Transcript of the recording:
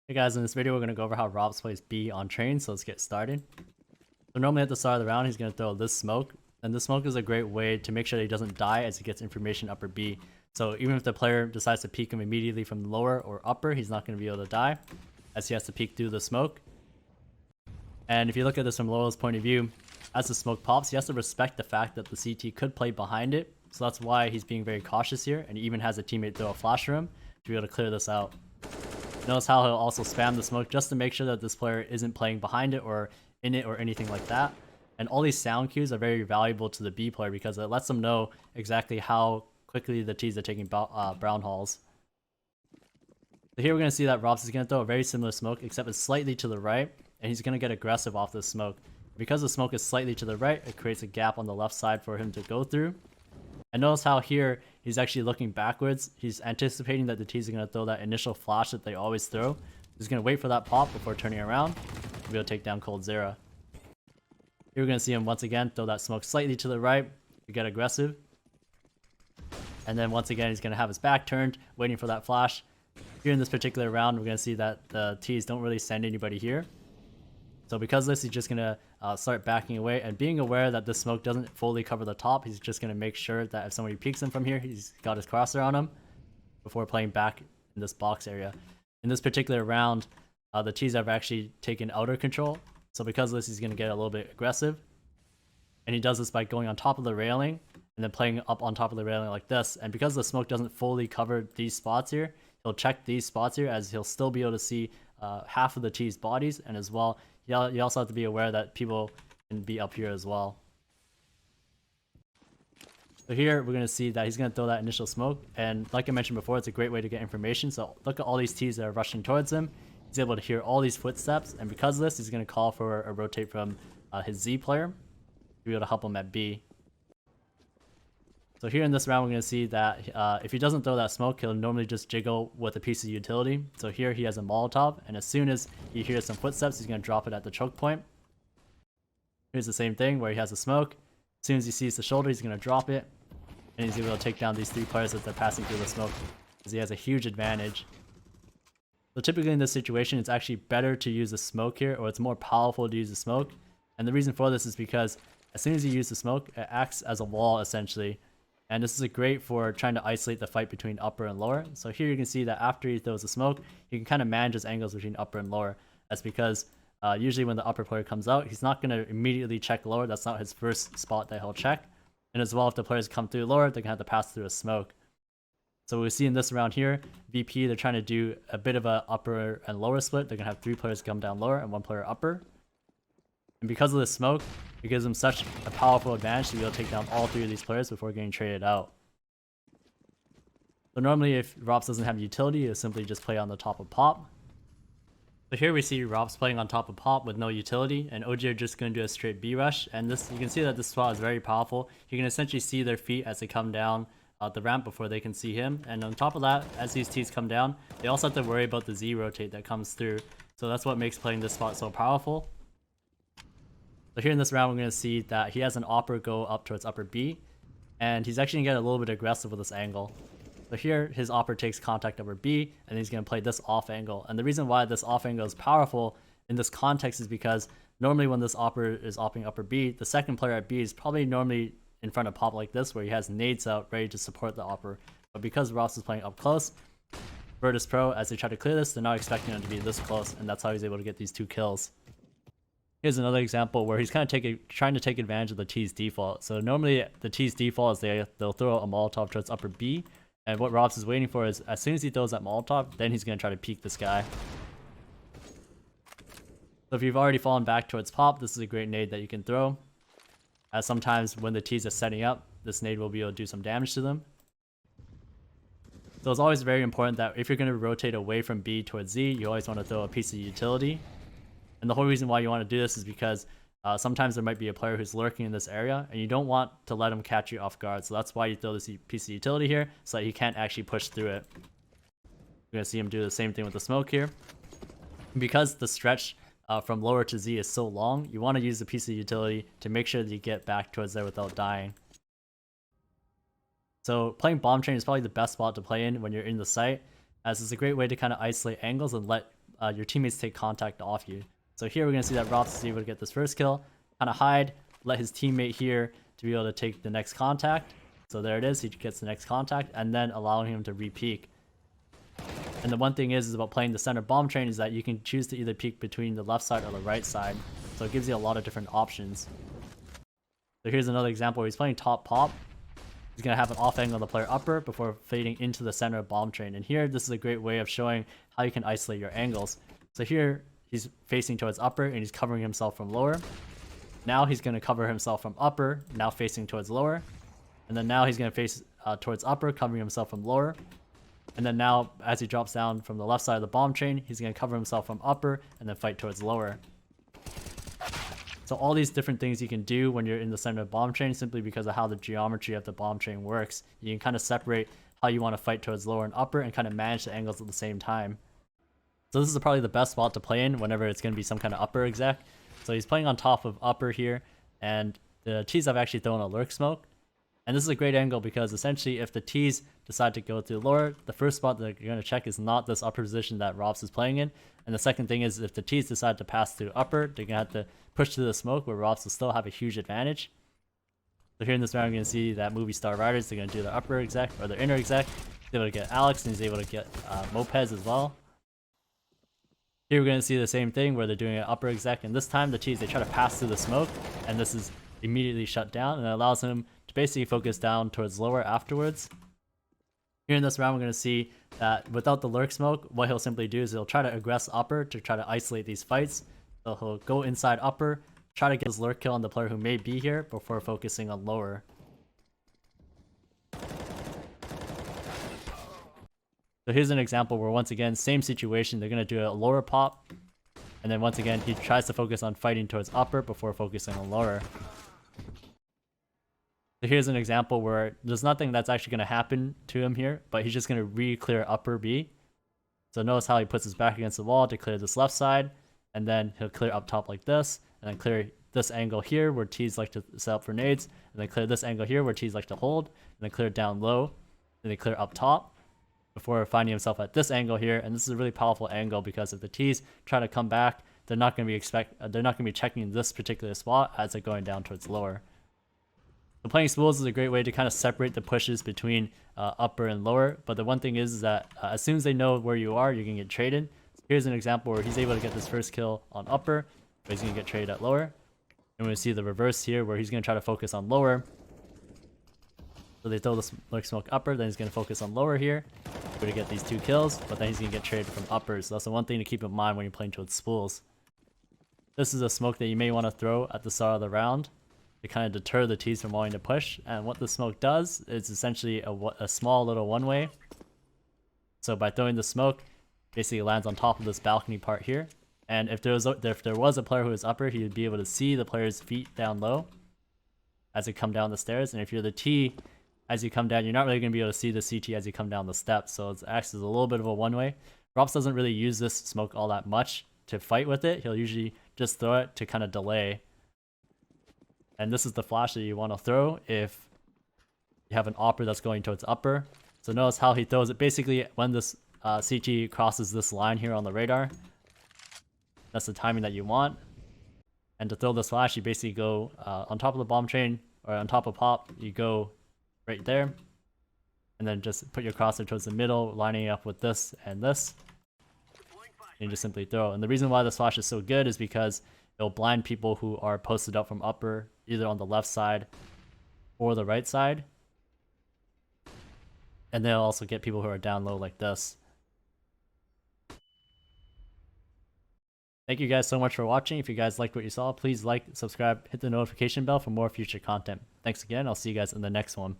Hey guys, in this video we're going to go over how ropz plays B on train, so let's get started. So normally at the start of the round he's going to throw this smoke, and this smoke is a great way to make sure that he doesn't die as he gets information upper B. So even if the player decides to peek him immediately from lower or upper, he's not going to be able to die, as he has to peek through the smoke. And if you look at this from Lowell's point of view, as the smoke pops, he has to respect the fact that the CT could play behind it, so that's why he's being very cautious here, and he even has a teammate throw a flash for him to be able to clear this out. Notice how he'll also spam the smoke just to make sure that this player isn't playing behind it or in it or anything like that. And all these sound cues are very valuable to the B player because it lets them know exactly how quickly the T's are taking brown halls. So here we're going to see that ropz is going to throw a very similar smoke, except it's slightly to the right, and he's going to get aggressive off this smoke. Because the smoke is slightly to the right, it creates a gap on the left side for him to go through. And notice how here he's actually looking backwards. He's anticipating that the T's are going to throw that initial flash that they always throw. He's going to wait for that pop before turning around to be able to take down coldzera. Here we're going to see him once again throw that smoke slightly to the right to get aggressive. And then once again he's going to have his back turned, waiting for that flash. Here in this particular round we're going to see that the T's don't really send anybody here. So because of this, he's just going to start backing away and being aware that the smoke doesn't fully cover the top. He's just going to make sure that if somebody peeks him from here, he's got his crosshair on him before playing back in this box area. In this particular round, the T's have actually taken outer control. So because of this, he's going to get a little bit aggressive. And he does this by going on top of the railing and then playing up on top of the railing like this. And because the smoke doesn't fully cover these spots here, he'll check these spots here as he'll still be able to see half of the T's bodies, and as well, you also have to be aware that people can be up here as well. So here we're going to see that he's going to throw that initial smoke, and like I mentioned before, it's a great way to get information. So look at all these T's that are rushing towards him. He's able to hear all these footsteps, and because of this, he's going to call for a rotate from his Z player to be able to help him at B. So here in this round, we're going to see that if he doesn't throw that smoke, he'll normally just jiggle with a piece of utility. So here he has a molotov, and as soon as he hears some footsteps, he's going to drop it at the choke point. Here's the same thing where he has a smoke. As soon as he sees the shoulder, he's going to drop it, and he's able to take down these three players as they're passing through the smoke, because he has a huge advantage. So typically in this situation, it's actually better to use the smoke here, or it's more powerful to use the smoke. And the reason for this is because as soon as you use the smoke, it acts as a wall essentially. And this is great for trying to isolate the fight between upper and lower. So here you can see that after he throws the smoke, he can kind of manage his angles between upper and lower. That's because usually when the upper player comes out, he's not going to immediately check lower. That's not his first spot that he'll check. And as well, if the players come through lower, they're going to have to pass through a smoke. So we see in this round here, VP, they're trying to do a bit of a upper and lower split. They're going to have 3 players come down lower and 1 player upper. And because of this smoke, it gives them such a powerful advantage to be able to take down all 3 of these players before getting traded out. So normally if ropz doesn't have utility, it'll simply just play on the top of pop. So here we see ropz playing on top of pop with no utility, and OG are just going to do a straight B rush. And this, you can see that this spot is very powerful. You can essentially see their feet as they come down the ramp before they can see him. And on top of that, as these T's come down, they also have to worry about the Z rotate that comes through. So that's what makes playing this spot so powerful. So here in this round, we're going to see that he has an AWPer go up towards upper B, and he's actually going to get a little bit aggressive with this angle. So here, his AWPer takes contact over B, and he's going to play this off angle. And the reason why this off angle is powerful in this context is because normally when this AWPer is opping upper B, the second player at B is probably normally in front of pop like this, where he has nades out ready to support the AWPer. But because ropz is playing up close, Virtus Pro, as they try to clear this, they're not expecting him to be this close, and that's how he's able to get these 2 kills. Here's another example where he's kind of trying to take advantage of the T's default. So normally the T's default is they'll throw a molotov towards upper B, and what ropz is waiting for is as soon as he throws that molotov, then he's going to try to peek this guy. So if you've already fallen back towards pop, this is a great nade that you can throw, as sometimes when the T's are setting up, this nade will be able to do some damage to them. So it's always very important that if you're going to rotate away from B towards Z, you always want to throw a piece of utility. And the whole reason why you want to do this is because sometimes there might be a player who's lurking in this area, and you don't want to let him catch you off guard. So that's why you throw this piece of utility here, so that he can't actually push through it. You're going to see him do the same thing with the smoke here. And because the stretch from lower to Z is so long, you want to use the piece of utility to make sure that you get back towards there without dying. So playing bomb train is probably the best spot to play in when you're in the site, as it's a great way to kind of isolate angles and let your teammates take contact off you. So here we're going to see that ropz is able to get this first kill, kind of hide, let his teammate here to be able to take the next contact. So there it is, he gets the next contact, and then allowing him to re-peek. And the one thing is about playing the center bomb train is that you can choose to either peek between the left side or the right side. So it gives you a lot of different options. So here's another example where he's playing top pop. He's going to have an off angle on the player upper before fading into the center of bomb train. And here, this is a great way of showing how you can isolate your angles. So here, he's facing towards upper and he's covering himself from lower. Now he's going to cover himself from upper, now facing towards lower. And then now he's going to face towards upper, covering himself from lower. And then now, as he drops down from the left side of the bomb train, he's going to cover himself from upper and then fight towards lower. So all these different things you can do when you're in the center of bomb train simply because of how the geometry of the bomb train works. You can kind of separate how you want to fight towards lower and upper and kind of manage the angles at the same time. So this is probably the best spot to play in whenever it's going to be some kind of upper exec. So he's playing on top of upper here, and the T's have actually thrown a lurk smoke. And this is a great angle because essentially if the T's decide to go through lower, the first spot that you're going to check is not this upper position that ropz is playing in. And the second thing is if the T's decide to pass through upper, they're going to have to push to the smoke where ropz will still have a huge advantage. So here in this round, you're going to see that movie star riders, they're going to do their upper exec or their inner exec. He's able to get Alex and he's able to get Mopez as well. Here we're going to see the same thing where they're doing an upper exec, and this time the T's, they try to pass through the smoke, and this is immediately shut down, and it allows him to basically focus down towards lower afterwards. Here in this round, we're going to see that without the lurk smoke, what he'll simply do is he'll try to aggress upper to try to isolate these fights. So he'll go inside upper, try to get his lurk kill on the player who may be here before focusing on lower. So here's an example where once again, same situation, they're going to do a lower pop. And then once again, he tries to focus on fighting towards upper before focusing on lower. So here's an example where there's nothing that's actually going to happen to him here, but he's just going to re-clear upper B. So notice how he puts his back against the wall to clear this left side, and then he'll clear up top like this, and then clear this angle here where T's like to set up for nades, and then clear this angle here where T's like to hold, and then clear down low, and then clear up top before finding himself at this angle here. And this is a really powerful angle because if the T's try to come back, they're not going to be checking this particular spot as they're going down towards lower. So playing spools is a great way to kind of separate the pushes between upper and lower, but the one thing is that as soon as they know where you are, you're going to get traded. So here's an example where he's able to get this first kill on upper, but he's going to get traded at lower. And we're going to see the reverse here where he's going to try to focus on lower. So they throw this lurk smoke upper, then he's going to focus on lower here. We're going to get these 2 kills, but then he's going to get traded from uppers. So that's the one thing to keep in mind when you're playing towards spools. This is a smoke that you may want to throw at the start of the round to kind of deter the T's from wanting to push. And what the smoke does is essentially a small little one-way. So by throwing the smoke, basically lands on top of this balcony part here. And if there was a player who was upper, he would be able to see the player's feet down low as they come down the stairs. And if you're the T, as you come down, you're not really going to be able to see the CT as you come down the steps. So it acts as a little bit of a one-way. ropz doesn't really use this smoke all that much to fight with it. He'll usually just throw it to kind of delay. And this is the flash that you want to throw if you have an AWPer that's going towards upper. So notice how he throws it. Basically, when this CT crosses this line here on the radar, that's the timing that you want. And to throw this flash, you basically go on top of the bomb train, or on top of pop, you go right there. And then just put your crosshair towards the middle, lining up with this and this. And you just simply throw. And the reason why this flash is so good is because it'll blind people who are posted up from upper, either on the left side or the right side. And they'll also get people who are down low like this. Thank you guys so much for watching. If you guys liked what you saw, please like, subscribe, hit the notification bell for more future content. Thanks again. I'll see you guys in the next one.